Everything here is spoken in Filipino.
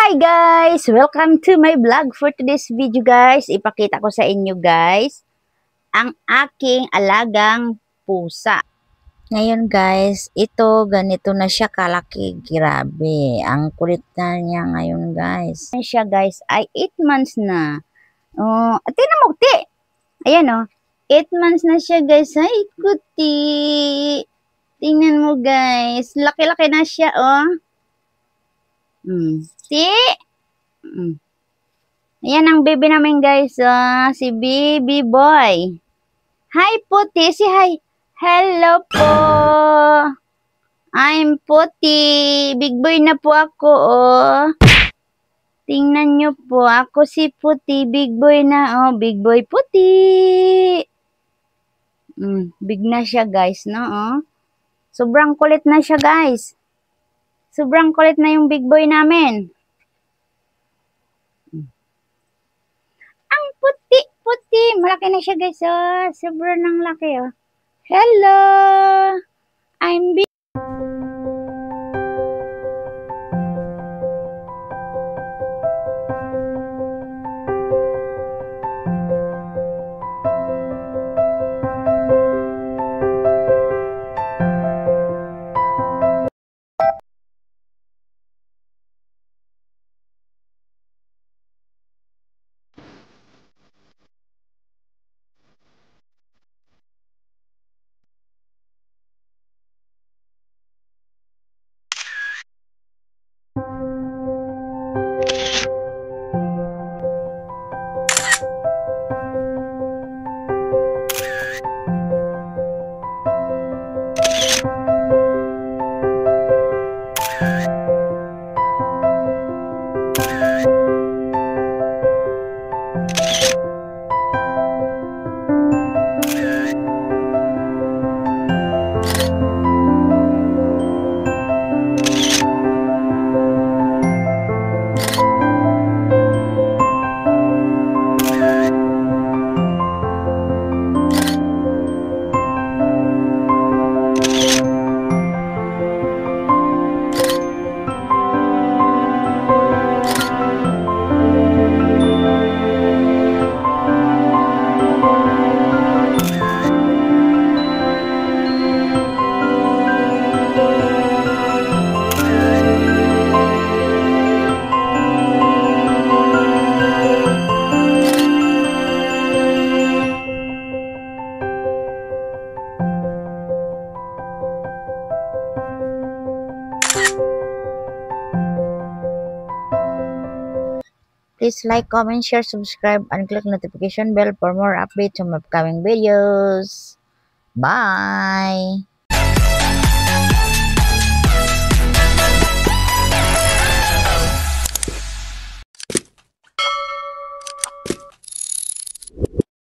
Hi guys! Welcome to my vlog for today's video guys. Ipakita ko sa inyo guys ang aking alagang pusa. Ngayon guys, ito ganito na siya kalaki. Grabe, ang kulit na niya ngayon guys. Siya guys ay 8 months na. Oh, tingnan mo, ti. Ayan oh. 8 months na siya guys. Ay, kuti. Tingnan mo guys. Laki-laki na siya oh. Ti. Ayan ang baby namin guys, si baby boy. Hi Puti, si hi. Hello po. I'm Puti. Big boy na po ako, oh. Tingnan nyo po, ako si Puti, big boy na, oh. Big boy Puti. Big na siya guys, no, oh. Sobrang kulit na siya guys. Sobrang kulit na yung big boy namin. Puti. Malaki na siya guys. Oh. Sobrang nang laki. Oh. Hello. I'm big. Please like, comment, share, subscribe, and click notification bell for more updates on upcoming videos. Bye!